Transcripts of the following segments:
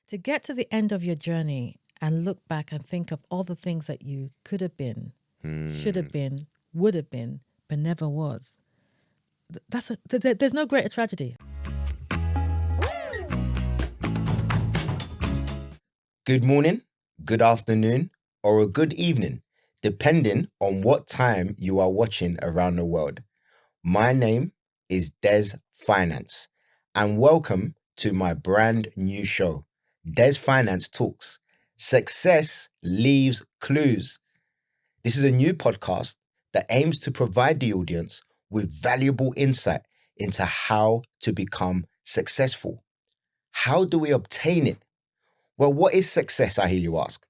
To get to the end of your journey and look back and think of all the things that you could have been, should have been, would have been, but never was. There's no greater tragedy. Good morning, good afternoon, or a good evening, depending on what time you are watching around the world. My name is DesFinance, and welcome to my brand new show, DesFinance Talks. Success leaves clues. This is a new podcast that aims to provide the audience with valuable insight into how to become successful. How do we obtain it? Well, what is success, I hear you ask?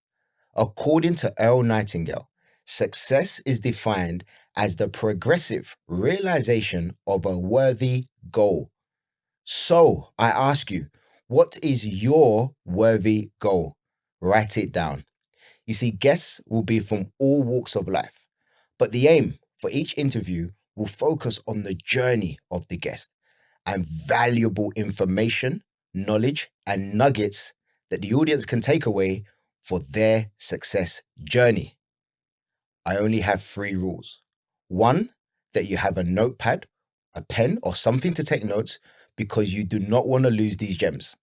According to Earl Nightingale, success is defined as the progressive realization of a worthy goal. So I ask you, what is your worthy goal? Write it down. You see, guests will be from all walks of life, but the aim for each interview will focus on the journey of the guest and valuable information, knowledge, and nuggets that the audience can take away for their success journey. I only have 3 rules. 1, that you have a notepad, a pen, or something to take notes because you do not want to lose these gems.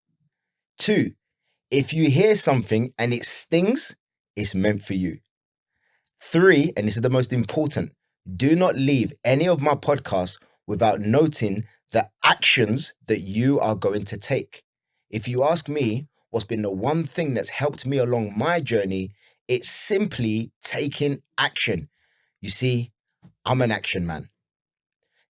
2, if you hear something and it stings, it's meant for you. 3, and this is the most important, do not leave any of my podcasts without noting the actions that you are going to take. If you ask me, what's been the one thing that's helped me along my journey, it's simply taking action. You see, I'm an action man.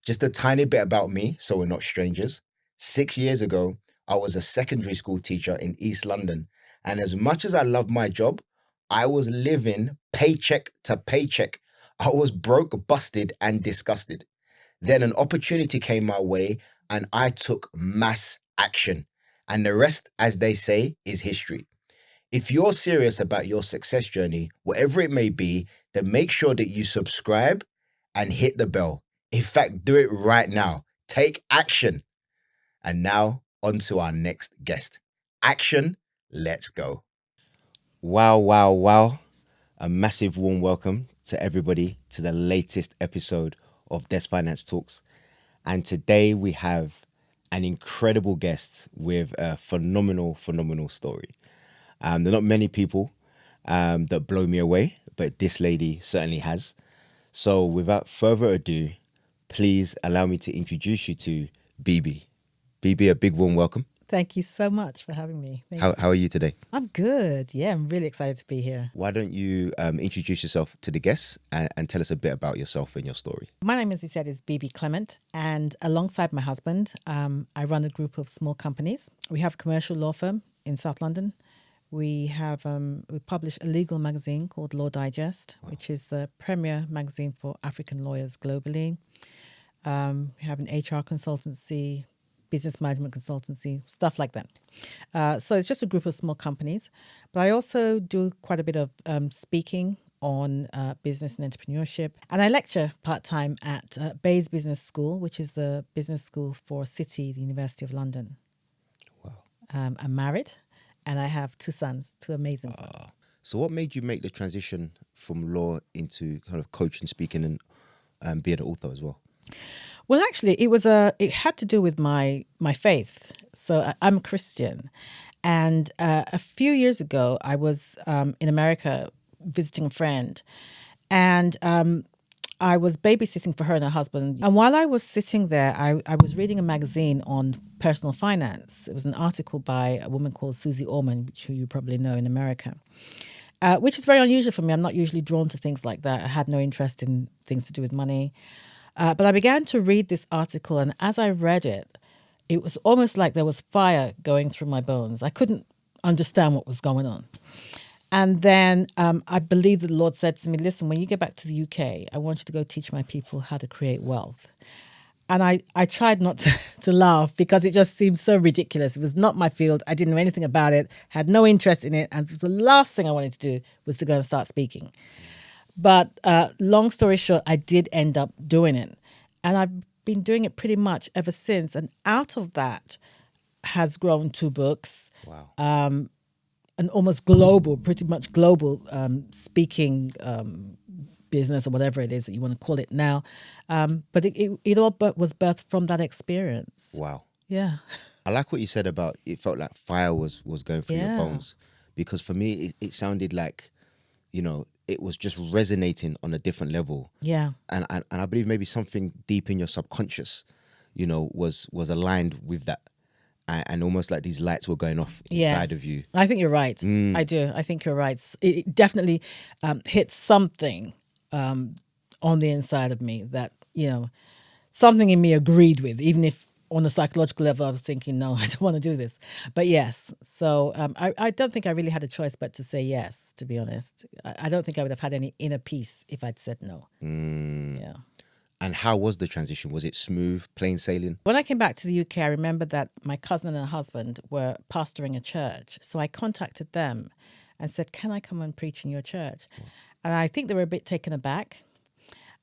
Just a tiny bit about me, so we're not strangers. 6 years ago, I was a secondary school teacher in East London. And as much as I loved my job, I was living paycheck to paycheck. I was broke, busted, and disgusted. Then an opportunity came my way and I took mass action. And the rest, as they say, is history. If you're serious about your success journey, whatever it may be, then make sure that you subscribe and hit the bell. In fact, do it right now. Take action. And now, on to our next guest. Action, let's go. Wow. A massive warm welcome to everybody to the latest episode of DesFinance Talks. And today we have an incredible guest with a phenomenal story. There are not many people that blow me away, but this lady certainly has. So without further ado, please allow me to introduce you to Bebe. Bebe, a big warm welcome. Thank you so much for having me. How are you today? I'm good. Yeah, I'm really excited to be here. Why don't you introduce yourself to the guests and tell us a bit about yourself and your story? My name, as you said, is Bebe Clement. And alongside my husband, I run a group of small companies. We have a commercial law firm in South London. We have we publish a legal magazine called Law Digest, which is the premier magazine for African lawyers globally. We have an HR consultancy, business management consultancy, stuff like that. So it's just a group of small companies. But I also do quite a bit of speaking on business and entrepreneurship. And I lecture part-time at Bebe Business School, which is the business school for City, the University of London. Wow. I'm married. And I have 2 sons, 2 amazing sons. So what made you make the transition from law into kind of coaching, speaking, and being an author as well? Well, actually, it had to do with my faith. So I'm a Christian. And a few years ago, I was in America visiting a friend. And I was babysitting for her and her husband. And while I was sitting there, I was reading a magazine on personal finance. It was an article by a woman called Susie Orman, who you probably know in America, which is very unusual for me. I'm not usually drawn to things like that. I had no interest in things to do with money. But I began to read this article, and as I read it, it was almost like there was fire going through my bones. I couldn't understand what was going on. And then I believe that the Lord said to me, listen, when you get back to the UK, I want you to go teach my people how to create wealth. And I tried not to laugh because it just seemed so ridiculous. It was not my field. I didn't know anything about it, had no interest in it. And the last thing I wanted to do was to go and start speaking. But long story short, I did end up doing it. And I've been doing it pretty much ever since. And out of that, has grown 2 books, Wow. an almost global, pretty much global speaking business or whatever it is that you want to call it now. But it all was birthed from that experience. Wow. Yeah. I like what you said about it felt like fire was going through your Yeah. bones, because for me it sounded like, it was just resonating on a different level. Yeah. And I believe maybe something deep in your subconscious, was aligned with that, and almost like these lights were going off inside of you. I think you're right. I do. I think you're right. It definitely hit something on the inside of me that, something in me agreed with, even if on a psychological level I was thinking, no, I don't want to do this. But yes. So I don't think I really had a choice but to say yes, to be honest. I don't think I would have had any inner peace if I'd said no. Yeah. And how was the transition? Was it smooth, plain sailing? When I came back to the UK, I remember that my cousin and her husband were pastoring a church. So I contacted them and said, can I come and preach in your church? And I think they were a bit taken aback.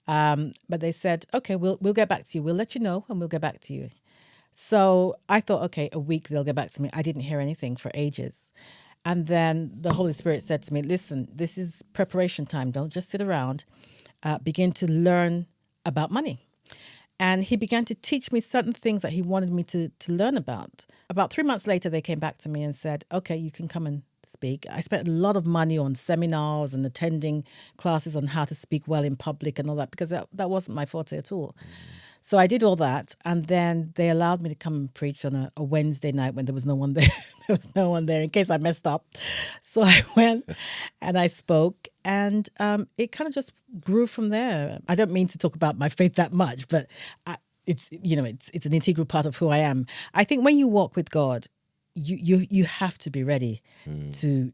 But they said, okay, we'll get back to you. We'll let you know and we'll get back to you. So I thought, okay, a week they'll get back to me. I didn't hear anything for ages. And then the Holy Spirit said to me, listen, this is preparation time. Don't just sit around. Begin to learn about money. And he began to teach me certain things that he wanted me to learn about. About 3 months later, they came back to me and said, okay, you can come and speak. I spent a lot of money on seminars and attending classes on how to speak well in public and all that, because that wasn't my forte at all. So I did all that, and then they allowed me to come and preach on a Wednesday night when there was no one there. There was no one there in case I messed up. So I went and I spoke, and it kind of just grew from there. I don't mean to talk about my faith that much, but it's an integral part of who I am. I think when you walk with God, you have to be ready to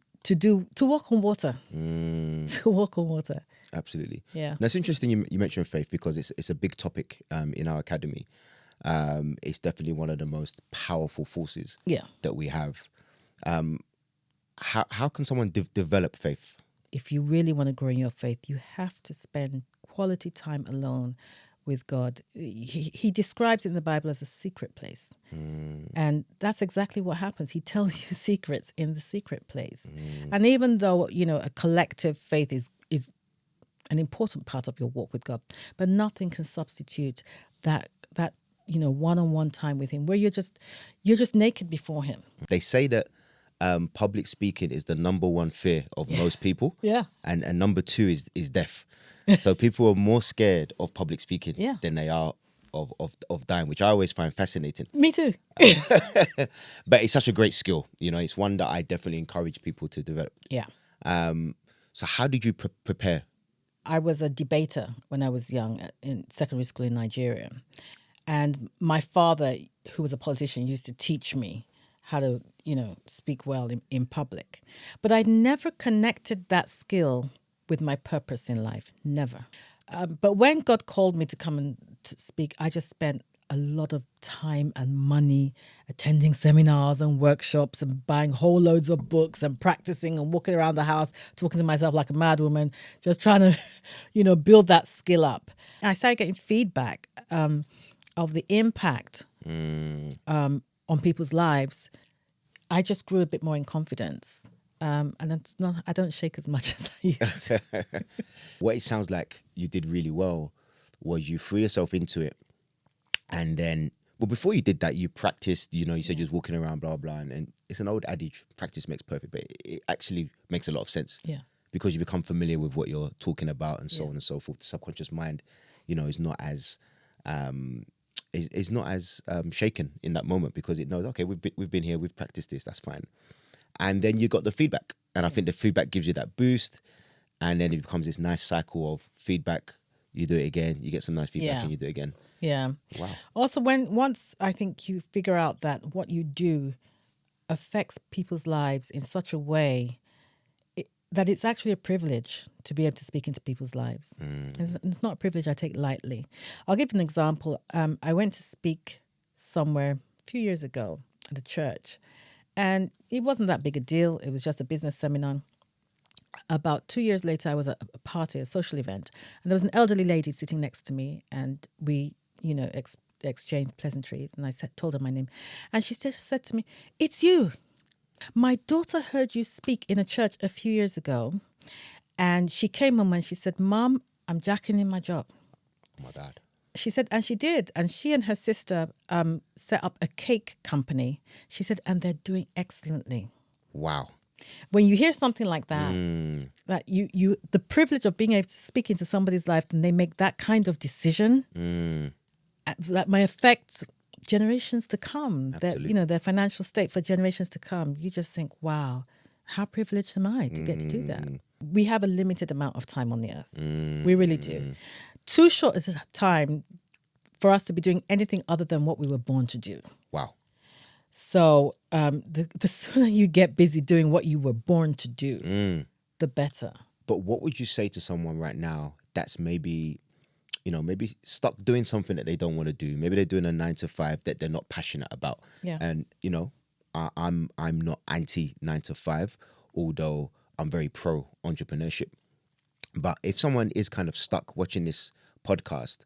walk on water. To walk on water. Absolutely. Yeah. Now, it's interesting you mentioned faith, because it's a big topic in our academy. It's definitely one of the most powerful forces that we have. How can someone develop faith? If you really want to grow in your faith, you have to spend quality time alone with God. He describes it in the Bible as a secret place. And that's exactly what happens. He tells you secrets in the secret place. And even though, a collective faith is an important part of your walk with God, but nothing can substitute that one-on-one time with him, where you're just naked before him. They say that public speaking is the number one fear of most people. Yeah. And number 2 is death. So people are more scared of public speaking than they are of dying, which I always find fascinating. Me too. But it's such a great skill. It's one that I definitely encourage people to develop. Yeah. So how did you prepare? I was a debater when I was young in secondary school in Nigeria. And my father, who was a politician, used to teach me how to, speak well in public. But I never connected that skill with my purpose in life. Never. But when God called me to come and to speak, I just spent a lot of time and money attending seminars and workshops and buying whole loads of books and practicing and walking around the house, talking to myself like a mad woman, just trying to, build that skill up. And I started getting feedback of the impact on people's lives. I just grew a bit more in confidence. And I don't shake as much as I used to. What it sounds like you did really well was you threw yourself into it. And then, before you did that, you practiced, you said you was walking around, blah, blah. And it's an old adage, practice makes perfect, but it actually makes a lot of sense. Yeah. Because you become familiar with what you're talking about and so on and so forth. The subconscious mind, is not as shaken in that moment, because it knows, okay, we've been here, we've practiced this, that's fine. And then you got the feedback. And I think the feedback gives you that boost. And then it becomes this nice cycle of feedback. You do it again, you get some nice feedback and you do it again. Yeah. Wow. Also, once I think you figure out that what you do affects people's lives in such a way that it's actually a privilege to be able to speak into people's lives. It's not a privilege I take lightly. I'll give you an example. I went to speak somewhere a few years ago at a church, and it wasn't that big a deal. It was just a business seminar. About 2 years later, I was at a party, a social event, and there was an elderly lady sitting next to me, and we, exchanged pleasantries, and I told her my name. And she just said to me, "It's you. My daughter heard you speak in a church a few years ago, and she came home and she said, 'Mom, I'm jacking in my job.'" Oh my God. She said, and she did. And she and her sister set up a cake company. She said, and they're doing excellently. Wow. When you hear something like that, that you the privilege of being able to speak into somebody's life and they make that kind of decision that may affect generations to come, that, you know, their financial state for generations to come, you just think, wow, how privileged am I to get to do that? We have a limited amount of time on the earth. We really do. Too short a time for us to be doing anything other than what we were born to do. Wow. So the sooner you get busy doing what you were born to do, the better. But what would you say to someone right now that's maybe, you know, maybe stuck doing something that they don't want to do? Maybe they're doing a 9-to-5 that they're not passionate about. Yeah. And, you know, I'm not anti 9-to-5, although I'm very pro entrepreneurship. But if someone is kind of stuck watching this podcast,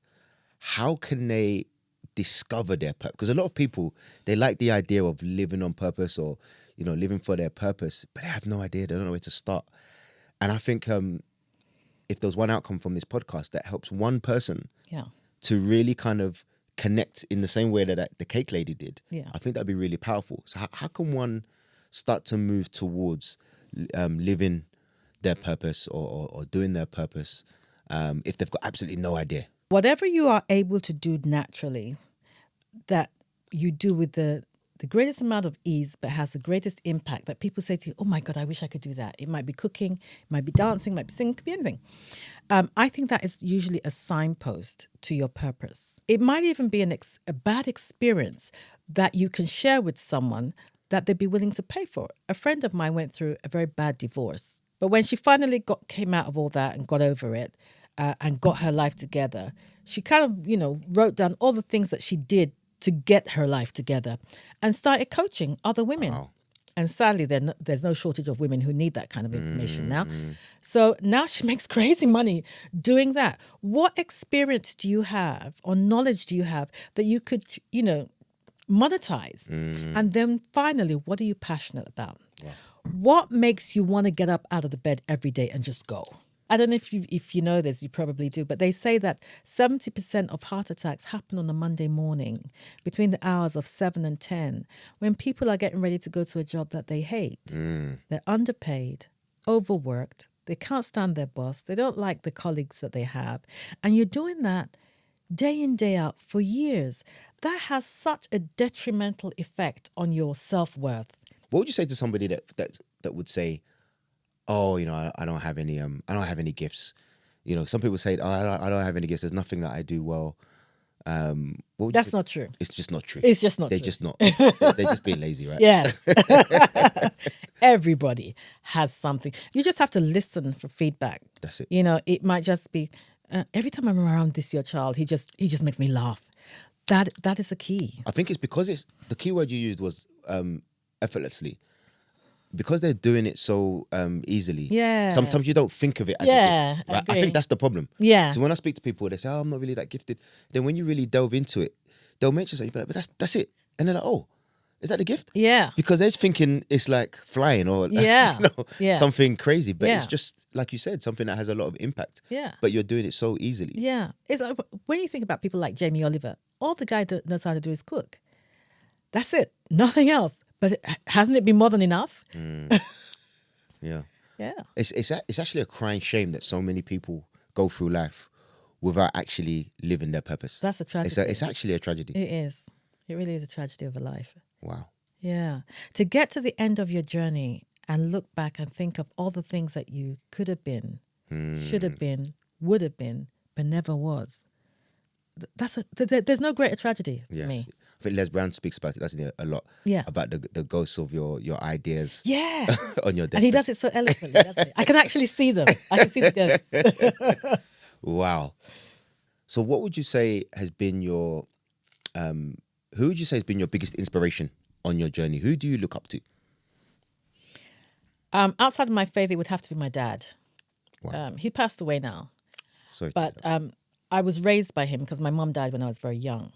how can they discover their purpose? Because a lot of people, they like the idea of living on purpose or, you know, living for their purpose, but they have no idea. They don't know where to start. And I think if there's one outcome from this podcast that helps one person to really kind of connect in the same way that the cake lady did, I think that'd be really powerful. So how can one start to move towards living their purpose or doing their purpose if they've got absolutely no idea? Whatever you are able to do naturally, that you do with the greatest amount of ease, but has the greatest impact, that people say to you, "Oh my God, I wish I could do that." It might be cooking, it might be dancing, it might be singing, it could be anything. I think that is usually a signpost to your purpose. It might even be a bad experience that you can share with someone that they'd be willing to pay for. A friend of mine went through a very bad divorce, but when she finally came out of all that and got over it, and got her life together, she kind of, you know, wrote down all the things that she did to get her life together and started coaching other women. Wow. And sadly, there's no shortage of women who need that kind of information now. So now she makes crazy money doing that. What experience do you have or knowledge do you have that you could, you know, monetize? And then finally, what are you passionate about? Yeah. What makes you want to get up out of the bed every day and just go? I don't know if you know this, you probably do, but they say that 70% of heart attacks happen on a Monday morning between the hours of 7 and 10 when people are getting ready to go to a job that they hate. They're underpaid, overworked, they can't stand their boss, they don't like the colleagues that they have, and you're doing that day in, day out for years. That has such a detrimental effect on your self-worth. What would you say to somebody that would say, "Oh, you know, I don't have any gifts"? You know, some people say, "Oh, I don't have any gifts. There's nothing that I do well." That's not true. It's just not true. It's just not true. They're just not. They're just being lazy, right? Yes. Everybody has something. You just have to listen for feedback. That's it. You know, it might just be, every time I'm around your child, he just makes me laugh. That is the key. I think it's because the key word you used was effortlessly. Because they're doing it so easily. Yeah. Sometimes you don't think of it as a gift. Right? I think that's the problem. Yeah. So when I speak to people, they say, "Oh, I'm not really that gifted." Then when you really delve into it, they'll mention something, but that's it. And they're like, "Oh, is that the gift?" Yeah. Because they're just thinking it's like flying or something crazy. But it's just, like you said, something that has a lot of impact. Yeah. But you're doing it so easily. Yeah. It's like, when you think about people like Jamie Oliver, all the guy knows how to do is cook. That's it. Nothing else. But hasn't it been more than enough? Yeah. Yeah. It's actually a crying shame that so many people go through life without actually living their purpose. That's a tragedy. It's actually a tragedy. It is. It really is a tragedy of a life. Wow. Yeah. To get to the end of your journey and look back and think of all the things that you could have been, should have been, would have been, but never was. There's no greater tragedy for me. I think Les Brown speaks about it, doesn't he, a lot? Yeah. About the ghosts of your ideas. Yeah. On your deathbed. And he does it so eloquently, doesn't he? I can actually see them. I can see the ghosts. Wow. So what would you say has been who would you say has been your biggest inspiration on your journey? Who do you look up to? Outside of my faith, it would have to be my dad. Wow. He passed away now. Sorry. But I was raised by him because my mum died when I was very young.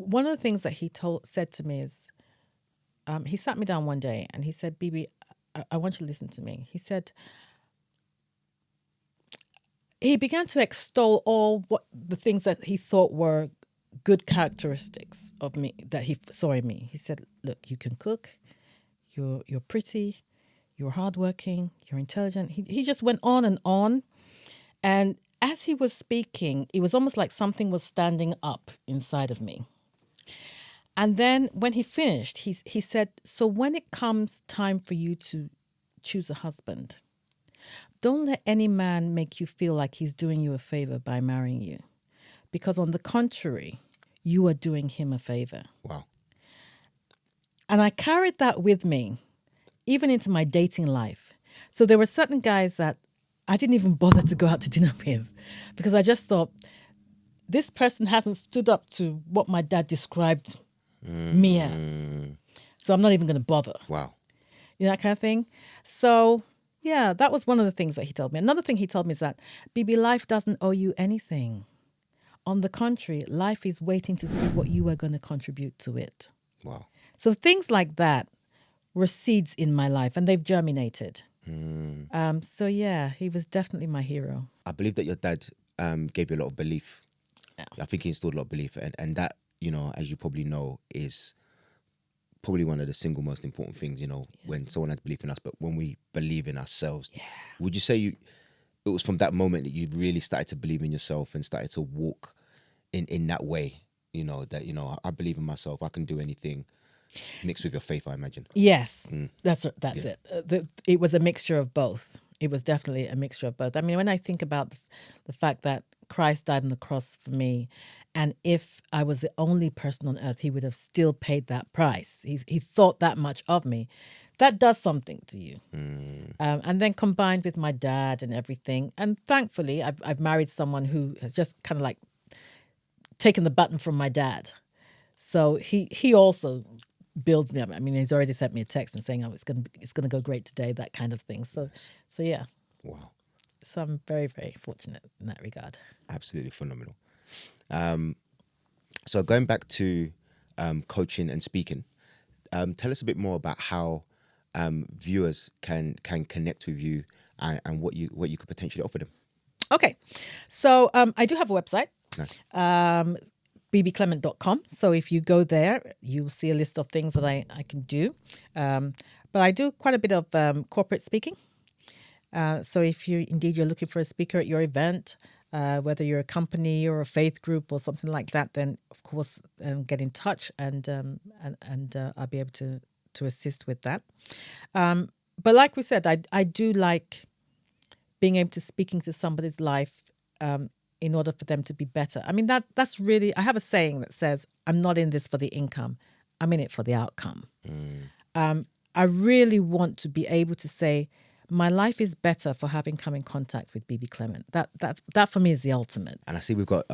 one of the things that he said to me is, he sat me down one day and he said, Bebe, I want you to listen to me. He said, he began to extol all the things that he thought were good characteristics of me that he saw in me. He said, look, you can cook, you're pretty, you're hardworking, you're intelligent. He just went on and on. And as he was speaking, it was almost like something was standing up inside of me. And then when he finished, he said, so when it comes time for you to choose a husband, don't let any man make you feel like he's doing you a favor by marrying you. Because on the contrary, you are doing him a favor. Wow. And I carried that with me, even into my dating life. So there were certain guys that I didn't even bother to go out to dinner with because I just thought, this person hasn't stood up to what my dad described me as. So I'm not even going to bother. Wow. You know, that kind of thing. So, yeah, that was one of the things that he told me. Another thing he told me is that, Bebe, life doesn't owe you anything. On the contrary, life is waiting to see what you are going to contribute to it. Wow. So things like that were seeds in my life and they've germinated. So, yeah, he was definitely my hero. I believe that your dad gave you a lot of belief. Yeah. I think he installed a lot of belief. And that, you know, as you probably know, is probably one of the single most important things, you know, when someone has belief in us, but when we believe in ourselves. Yeah. Would you say it was from that moment that you really started to believe in yourself and started to walk in that way, you know, that, you know, I believe in myself, I can do anything, mixed with your faith, I imagine. Yes, that's it. It was a mixture of both. It was definitely a mixture of both. I mean, when I think about the fact that Christ died on the cross for me, and if I was the only person on earth, he would have still paid that price. He thought that much of me. That does something to you. And then combined with my dad and everything, and thankfully I've married someone who has just kind of like taken the button from my dad. So he also builds me up. I mean, he's already sent me a text and saying, "Oh, it's gonna go great today," that kind of thing. So yeah. Wow. So I'm very, very fortunate in that regard. Absolutely phenomenal. So going back to coaching and speaking, tell us a bit more about how viewers can connect with you and what you could potentially offer them. Okay, so I do have a website. Nice. BebeClement.com. So if you go there, you'll see a list of things that I can do. But I do quite a bit of corporate speaking. So if you're looking for a speaker at your event, whether you're a company or a faith group or something like that, then of course get in touch and I'll be able to assist with that. But like we said, I do like being able to speak into somebody's life in order for them to be better. I mean, that's really, I have a saying that says, I'm not in this for the income, I'm in it for the outcome. I really want to be able to say, my life is better for having come in contact with Bebe Clement. That for me is the ultimate. And I see we've got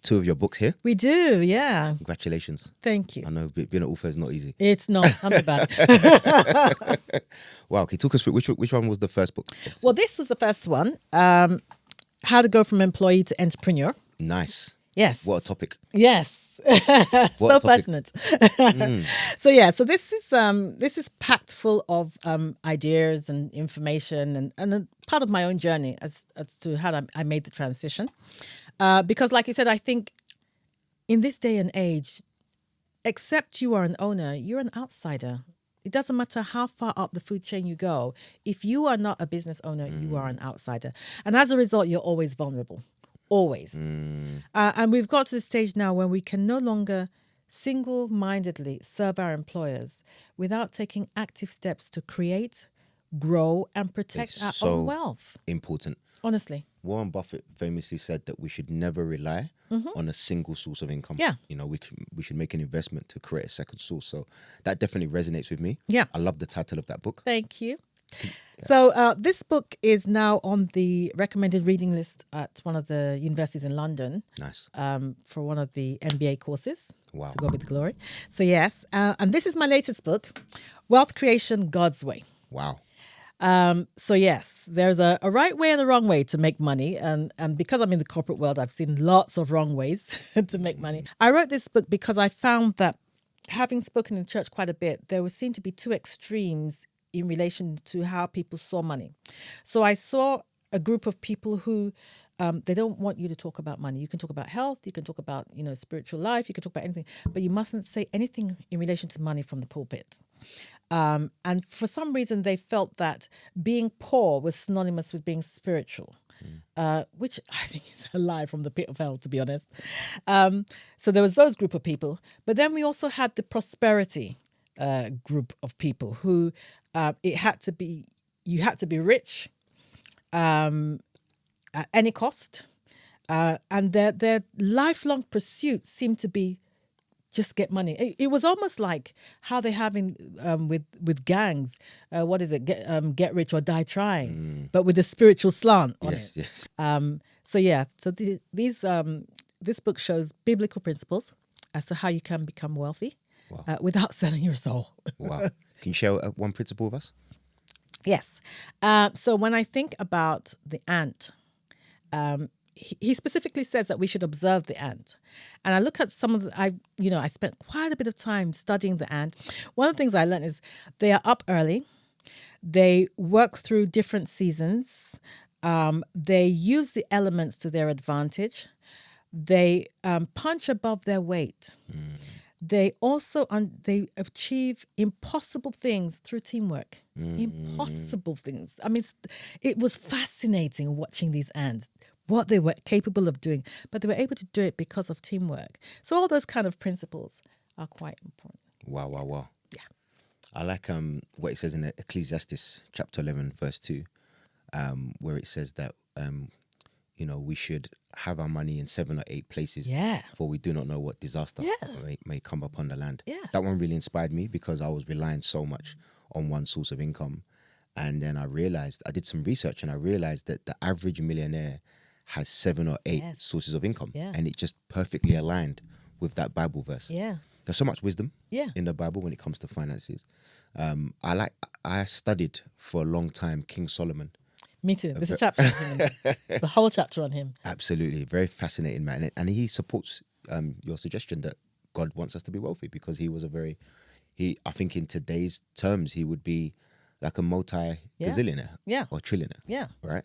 2 of your books here. We do, yeah. Congratulations. Thank you. I know being an author is not easy. It's not. Tell me about it. Wow. Can you talk us through which one was the first book? Well, this was the first one. How to go from employee to entrepreneur. Nice. Yes. What a topic. Yes. So passionate. So this is packed full of ideas and information and a part of my own journey as to how I made the transition. Because like you said, I think in this day and age, except you are an owner, you're an outsider. It doesn't matter how far up the food chain you go. If you are not a business owner, you are an outsider. And as a result, you're always vulnerable. Always. And we've got to the stage now where we can no longer single-mindedly serve our employers without taking active steps to create, grow, and protect our own wealth. Important. Honestly. Warren Buffett famously said that we should never rely on a single source of income. Yeah. You know, we should make an investment to create a second source. So that definitely resonates with me. Yeah. I love the title of that book. Thank you. Yeah. So this book is now on the recommended reading list at one of the universities in London. Nice. For one of the MBA courses. Wow. To God be the glory. So yes, and this is my latest book, Wealth Creation God's Way. Wow. So yes, there's a right way and a wrong way to make money. And because I'm in the corporate world, I've seen lots of wrong ways to make money. I wrote this book because I found that, having spoken in church quite a bit, there would seem to be two extremes in relation to how people saw money. So I saw a group of people who they don't want you to talk about money. You can talk about health, you can talk about, spiritual life, you can talk about anything, but you mustn't say anything in relation to money from the pulpit. And for some reason, they felt that being poor was synonymous with being spiritual, which I think is a lie from the pit of hell, to be honest. So there was those group of people. But then we also had the prosperity group of people who you had to be rich at any cost. And their lifelong pursuit seemed to be just get money. It was almost like how they have in with gangs. What is it? Get rich or die trying, but with a spiritual slant on it. Yes. So yeah. So this book shows biblical principles as to how you can become wealthy without selling your soul. Wow. Can you share one principle with us? Yes. So when I think about the ant, he specifically says that we should observe the ant. And I look at some of I spent quite a bit of time studying the ant. One of the things I learned is they are up early. They work through different seasons. They use the elements to their advantage. They punch above their weight. They also they achieve impossible things through teamwork. Impossible things. I mean, it was fascinating watching these ants, what they were capable of doing, but they were able to do it because of teamwork. So all those kind of principles are quite important. Wow. Yeah. I like what it says in Ecclesiastes chapter 11, verse 2, where it says that we should have our money in 7 or 8 places, for we do not know what disaster may come upon the land. Yeah. That one really inspired me because I was relying so much on one source of income. And then I did some research and I realized that the average millionaire has 7 or 8 sources of income. Yeah. And it just perfectly aligned with that Bible verse. Yeah. There's so much wisdom in the Bible when it comes to finances. I studied for a long time King Solomon. Me too. There's a chapter on him. The whole chapter on him. Absolutely. Very fascinating man. And he supports your suggestion that God wants us to be wealthy because he was I think in today's terms, he would be like a multi-gazillionaire or trillionaire. Yeah. Right?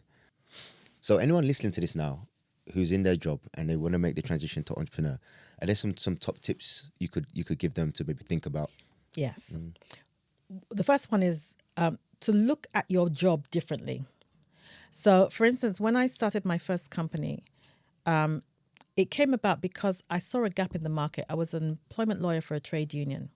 So anyone listening to this now who's in their job and they want to make the transition to entrepreneur, are there some top tips you could give them to maybe think about? Yes. The first one is to look at your job differently. So, for instance, when I started my first company, it came about because I saw a gap in the market. I was an employment lawyer for a trade union.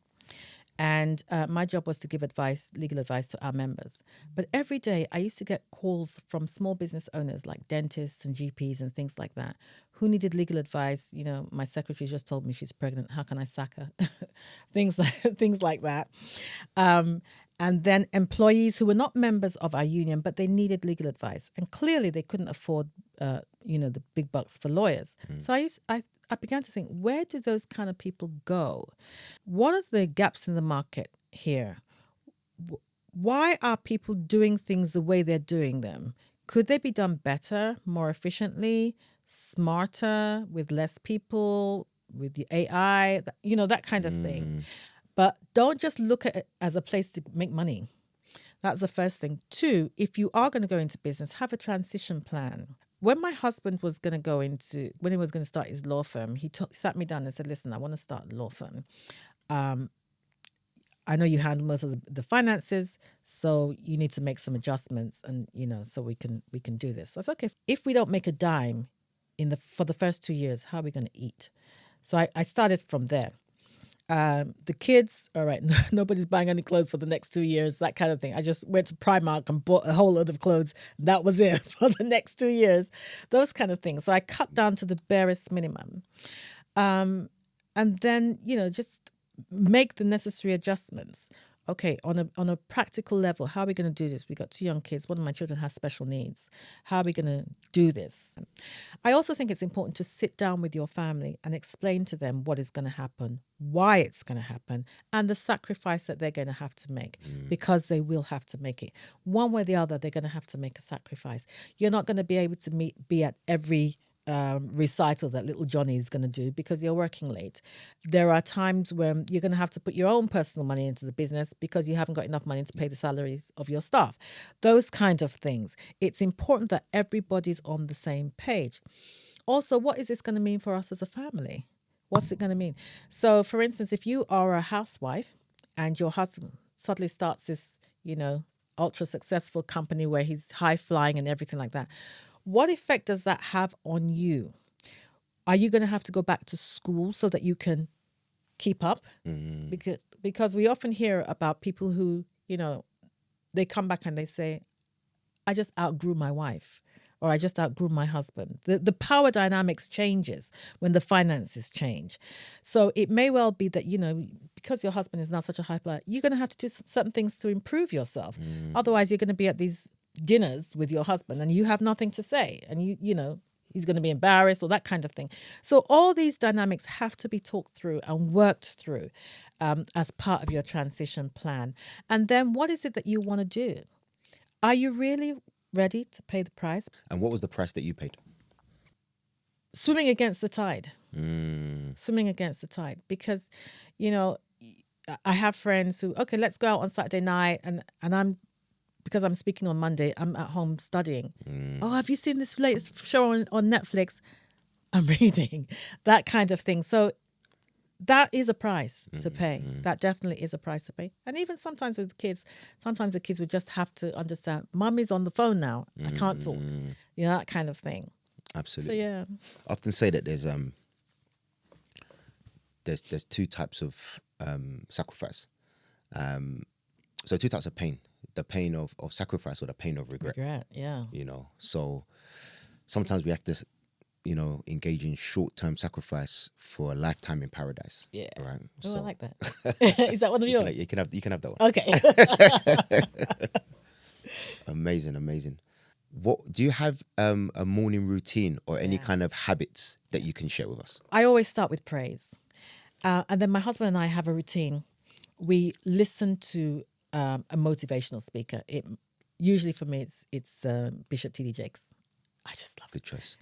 And my job was to give legal advice to our members. But every day I used to get calls from small business owners like dentists and GPs and things like that who needed legal advice. My secretary just told me she's pregnant. How can I sack her? things like that. And then employees who were not members of our union, but they needed legal advice. And clearly they couldn't afford, the big bucks for lawyers. So I began to think, where do those kind of people go? What are the gaps in the market here? Why are people doing things the way they're doing them? Could they be done better, more efficiently, smarter, with less people, with the AI, that kind of thing? But don't just look at it as a place to make money. That's the first thing. 2, if you are going to go into business, have a transition plan. When my husband was going to when he was going to start his law firm, he sat me down and said, listen, I want to start a law firm. I know you handle most of the finances, so you need to make some adjustments and, so we can do this. So I said, okay, if we don't make a dime for the first 2 years, how are we going to eat? So I started from there. The kids, all right, nobody's buying any clothes for the next 2 years, that kind of thing. I just went to Primark and bought a whole load of clothes. That was it for the next 2 years, those kind of things. So I cut down to the barest minimum. And then, just make the necessary adjustments. okay, on a practical level, how are we going to do this? We got 2 young kids. One of my children has special needs. How are we going to do this? I also think it's important to sit down with your family and explain to them what is going to happen, why it's going to happen, and the sacrifice that they're going to have to make, because they will have to make it. One way or the other, they're going to have to make a sacrifice. You're not going to be able to be at every recital that little Johnny is going to do because you're working late. There are times when you're going to have to put your own personal money into the business because you haven't got enough money to pay the salaries of your staff. Those kind of things. It's important that everybody's on the same page. Also, what is this going to mean for us as a family? What's it going to mean? So, for instance, if you are a housewife and your husband suddenly starts this, ultra successful company where he's high flying and everything like that, what effect does that have on you? Are you going to have to go back to school so that you can keep up? Because we often hear about people who, they come back and they say, I just outgrew my wife, or I just outgrew my husband. The power dynamics changes when the finances change. So it may well be that, because your husband is now such a high flyer, you're going to have to do certain things to improve yourself. Otherwise, you're going to be at these dinners with your husband and you have nothing to say, and he's going to be embarrassed or that kind of thing. So all these dynamics have to be talked through and worked through as part of your transition plan. And then what is it that you want to do? Are you really ready to pay the price? And what was the price that you paid? Swimming against the tide. Swimming against the tide. Because, I have friends who, okay, let's go out on Saturday night, and because I'm speaking on Monday, I'm at home studying. Oh, have you seen this latest show on Netflix? I'm reading. That kind of thing. So that is a price to pay. That definitely is a price to pay. And even sometimes with kids, sometimes the kids would just have to understand, Mummy's on the phone now. I can't talk. That kind of thing. Absolutely. So, yeah. I often say that there's 2 types of sacrifice. So 2 types of pain. The pain of sacrifice or the pain of regret. Yeah. So sometimes we have to, engage in short-term sacrifice for a lifetime in paradise. Yeah. Right. Oh, So I like that. Is that one of yours? you can have that one. Okay. Amazing. What do you have a morning routine or any kind of habits that you can share with us? I always start with praise. And then my husband and I have a routine. We listen to a motivational speaker. Usually for me, it's Bishop T.D. Jakes. I just love Good choice.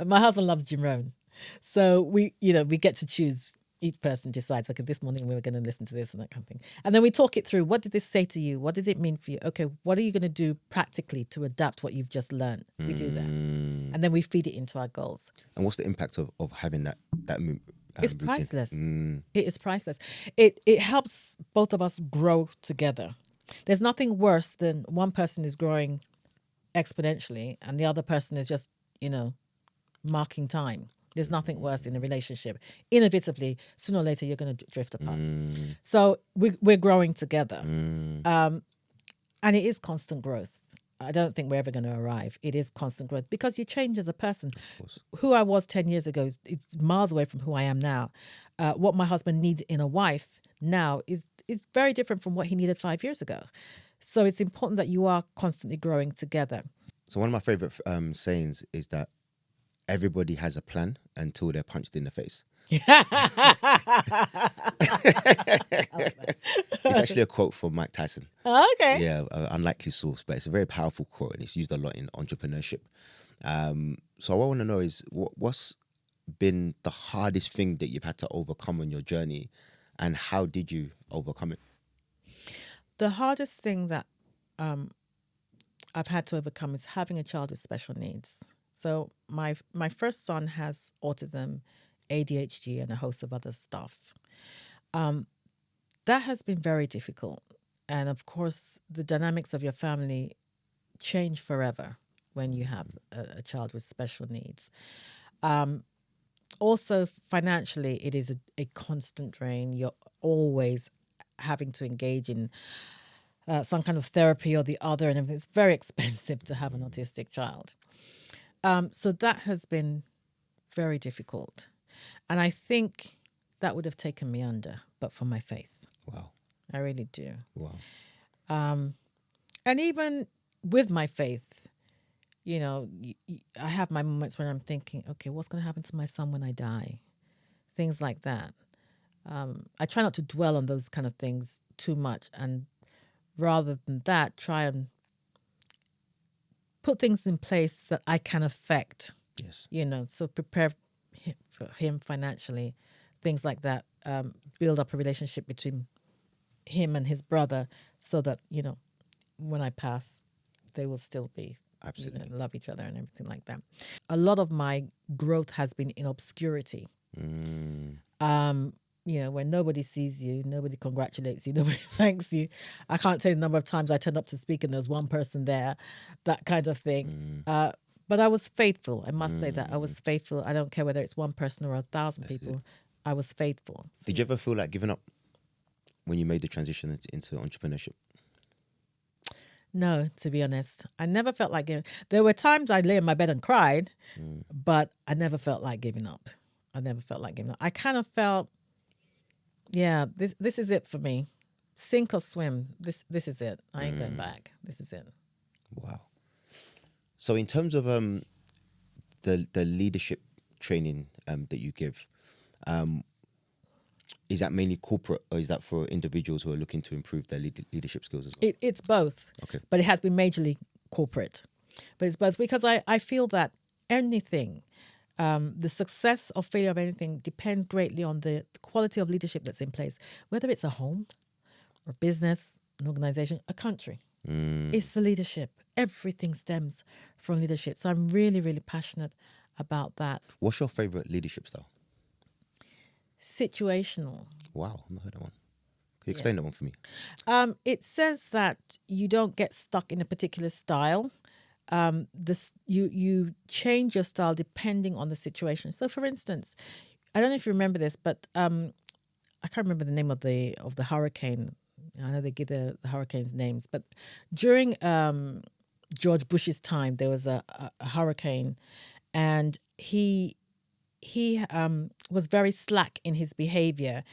My husband loves Jim Rohn. So we get to choose. Each person decides, okay, this morning we were going to listen to this and that kind of thing. And then we talk it through. What did this say to you? What did it mean for you? Okay, what are you going to do practically to adapt what you've just learned? We do that. And then we feed it into our goals. And what's the impact of having that It's routine? priceless. It is priceless. It helps both of us grow together. There's nothing worse than one person is growing exponentially and the other person is just, marking time. There's nothing worse in a relationship. Inevitably, sooner or later, you're going to drift apart. So we're growing together. And it is constant growth. I don't think we're ever going to arrive. It is constant growth because you change as a person. Who I was 10 years ago is miles away from who I am now. What my husband needs in a wife now is very different from what he needed 5 years ago. So it's important that you are constantly growing together. So one of my favorite sayings is that everybody has a plan until they're punched in the face. It's actually a quote from Mike Tyson. Oh, okay. Yeah, unlikely source, but it's a very powerful quote and it's used a lot in entrepreneurship. So what I want to know is what's been the hardest thing that you've had to overcome on your journey and how did you overcome it? The hardest thing that I've had to overcome is having a child with special needs. So my first son has autism, ADHD, and a host of other stuff. That has been very difficult. And of course, the dynamics of your family change forever when you have a child with special needs. Also, financially, it is a constant drain. You're always having to engage in some kind of therapy or the other, and everything. It's very expensive to have an autistic child. So that has been very difficult. And I think that would have taken me under, but for my faith. Wow. I really do. Wow. And even with my faith, I have my moments when I'm thinking, okay, what's going to happen to my son when I die? Things like that. I try not to dwell on those kind of things too much, and rather than that, try and put things in place that I can affect. Yes. So prepare for him financially, things like that. Build up a relationship between him and his brother, so that when I pass, they will still be Absolutely. love each other and everything like that. A lot of my growth has been in obscurity. When nobody sees you, nobody congratulates you, nobody thanks you. I can't tell you the number of times I turned up to speak and there's one person there, that kind of thing. But I was faithful. I must say that I was faithful. I don't care whether it's one person or 1,000 people. I was faithful. Did you ever feel like giving up when you made the transition into entrepreneurship? No, to be honest. I never felt like giving. There were times I'd lay in my bed and cried, but I never felt like giving up. I kind of felt, this is it for me. Sink or swim. This is it. I ain't going back. This is it. Wow. So in terms of the leadership training that you give, is that mainly corporate, or is that for individuals who are looking to improve their leadership skills as well? It's both. Okay. But it has been majorly corporate. But it's both, because I feel that anything, the success or failure of anything depends greatly on the quality of leadership that's in place, whether it's a home or business, an organization, a country. It's the leadership. Everything stems from leadership. So I'm really, really passionate about that. What's your favorite leadership style? Situational. Wow, I've not heard that one. Can you explain that one for me? It says that you don't get stuck in a particular style. You change your style depending on the situation. So, for instance, I don't know if you remember this, but I can't remember the name of the hurricane. I know they give the hurricanes names, but during George Bush's time, there was a hurricane, and he was very slack in his behavior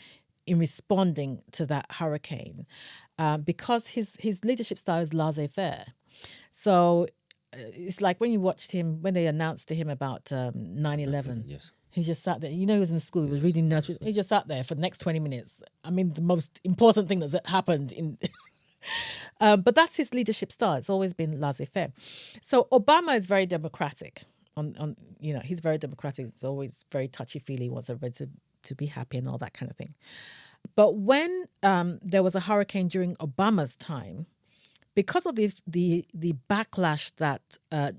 in responding to that hurricane, because his leadership style is laissez-faire. So it's like when you watched him, when they announced to him about 9/11. Yes. He just sat there. He was in school. He was reading nursery. He just sat there for the next 20 minutes. I mean, the most important thing that happened in... but that's his leadership style. It's always been laissez-faire. So Obama is very democratic. He's very democratic. It's always very touchy-feely. He wants everybody to be happy and all that kind of thing. But when there was a hurricane during Obama's time, because of the backlash that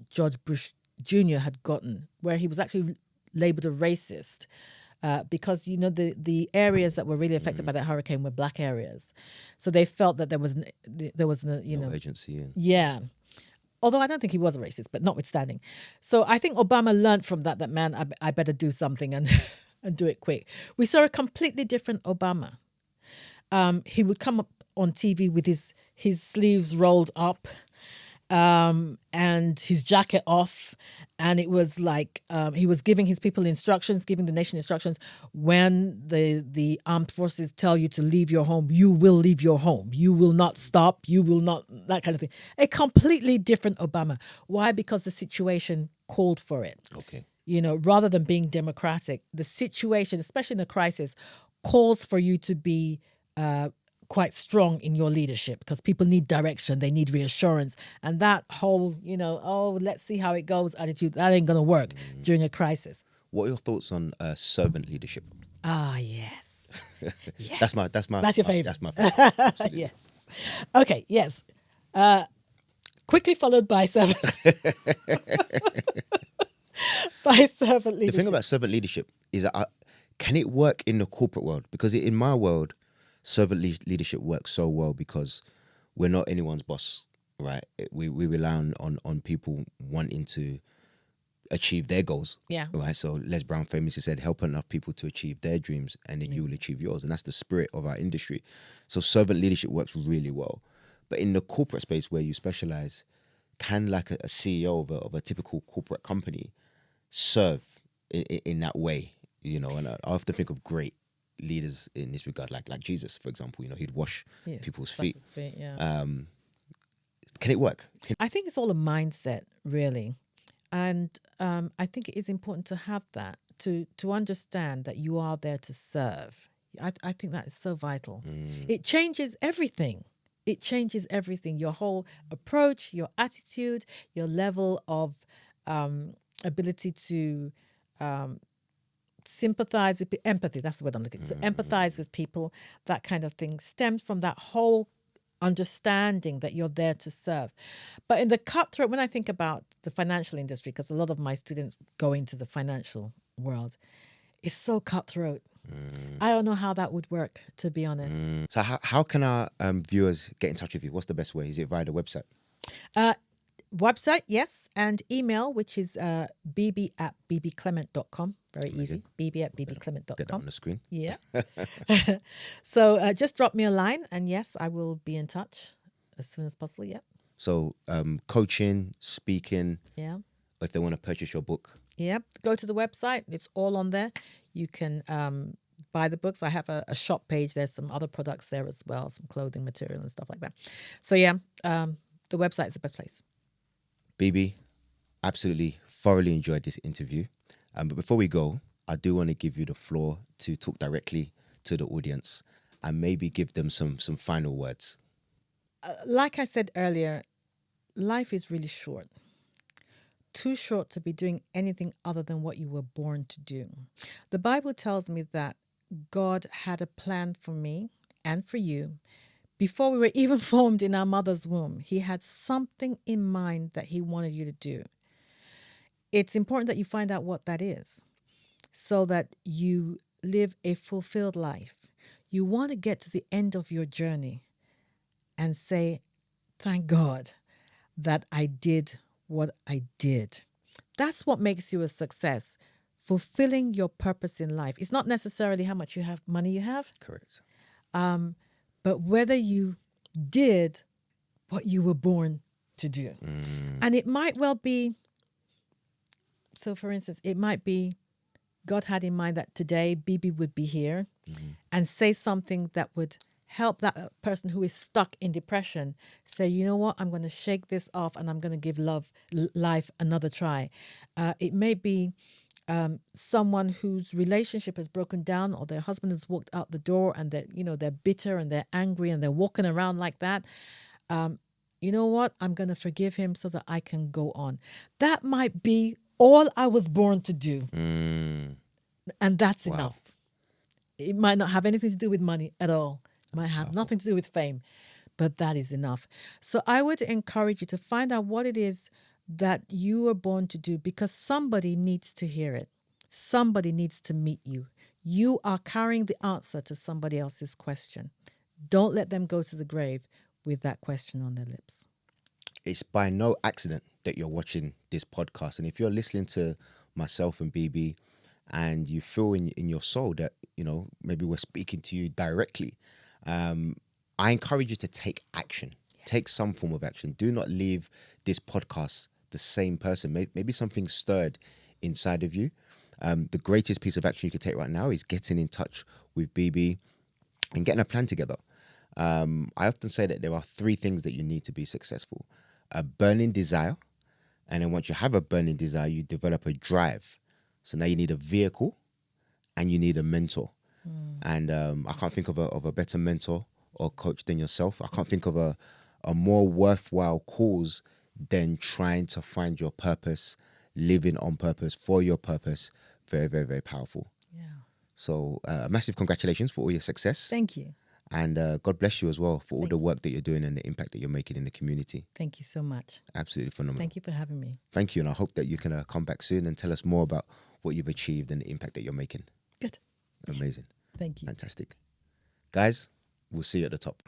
George Bush Jr. had gotten, where he was actually labeled a racist, because the areas that were really affected by that hurricane were black areas, so they felt that there was no agency. Yeah. Although I don't think he was a racist, but notwithstanding. So I think Obama learned from that man, I better do something and and do it quick. We saw a completely different Obama. He would come up on TV with his sleeves rolled up, and his jacket off, and it was like he was giving his people instructions, giving the nation instructions. When the armed forces tell you to leave your home, you will leave your home. You will not stop. You will not, that kind of thing. A completely different Obama. Why? Because the situation called for it. Okay. Rather than being democratic, the situation, especially in a crisis, calls for you to be quite strong in your leadership, because people need direction, they need reassurance, and that whole let's see how it goes attitude, that ain't gonna work during a crisis. What are your thoughts on servant leadership? Yes. That's your favorite. That's my favorite. Yes. Okay. Yes. Quickly followed by servant. By servant leadership. The thing about servant leadership is that can it work in the corporate world? Because in my world, servant leadership works so well because we're not anyone's boss, right? We rely on people wanting to achieve their goals. Yeah. Right. So Les Brown famously said, help enough people to achieve their dreams and then you will achieve yours. And that's the spirit of our industry. So servant leadership works really well. But in the corporate space where you specialize, can like a CEO of a typical corporate company serve in that way? And I often think of great leaders in this regard, like Jesus, for example. He'd wash people's feet. Yeah. Can it work? I think it's all a mindset, really. And I think it is important to have that, to understand that you are there to serve. I think that is so vital. It changes everything. It changes everything. Your whole approach, your attitude, your level of ability to sympathize with empathy. That's the word I'm looking for. To empathize with people, that kind of thing stems from that whole understanding that you're there to serve. But in the cutthroat, when I think about the financial industry, because a lot of my students go into the financial world, it's so cutthroat. I don't know how that would work, to be honest. So how can our viewers get in touch with you? What's the best way? Is it via the website? Website, yes, and email, which is bb@bbclement.com. Very easy. bb@bbclement.com. Get that on the screen. Yeah. So just drop me a line, and yes, I will be in touch as soon as possible. Yeah. So coaching, speaking. Yeah. If they want to purchase your book. Yeah. Go to the website. It's all on there. You can buy the books. I have a shop page. There's some other products there as well, some clothing material and stuff like that. So yeah, the website is the best place. Bebe, absolutely thoroughly enjoyed this interview. But before we go, I do want to give you the floor to talk directly to the audience and maybe give them some final words. Like I said earlier, life is really short. Too short to be doing anything other than what you were born to do. The Bible tells me that God had a plan for me and for you. Before we were even formed in our mother's womb, he had something in mind that he wanted you to do. It's important that you find out what that is so that you live a fulfilled life. You want to get to the end of your journey and say, thank God that I did what I did. That's what makes you a success. Fulfilling your purpose in life. It's not necessarily how much money you have. Correct. But whether you did what you were born to do. And it might well be, so for instance, it might be God had in mind that today Bebe would be here and say something that would help that person who is stuck in depression say, you know what, I'm going to shake this off and I'm going to give life another try. It may be someone whose relationship has broken down or their husband has walked out the door and they're bitter and they're angry and they're walking around like that. You know what? I'm going to forgive him so that I can go on. That might be all I was born to do. And that's enough. It might not have anything to do with money at all. It might have nothing to do with fame, but that is enough. So I would encourage you to find out what it is that you were born to do, because somebody needs to hear it. Somebody needs to meet you. You are carrying the answer to somebody else's question. Don't let them go to the grave with that question on their lips. It's by no accident that you're watching this podcast. And if you're listening to myself and Bebe and you feel in your soul that, maybe we're speaking to you directly, I encourage you to take action. Take some form of action. Do not leave this podcast the same person. Maybe something stirred inside of you. The greatest piece of action you can take right now is getting in touch with Bebe and getting a plan together. I often say that there are 3 things that you need to be successful. A burning desire. And then once you have a burning desire, you develop a drive. So now you need a vehicle and you need a mentor. And I can't think of a better mentor or coach than yourself. I can't think of a more worthwhile cause than trying to find your purpose, living on purpose, for your purpose. Very, very, very powerful. Yeah. So massive congratulations for all your success. Thank you. And God bless you as well for all the work that you're doing and the impact that you're making in the community. Thank you so much. Absolutely phenomenal. Thank you for having me. Thank you. And I hope that you can come back soon and tell us more about what you've achieved and the impact that you're making. Good. Amazing. Thank you. Fantastic. Guys, we'll see you at the top.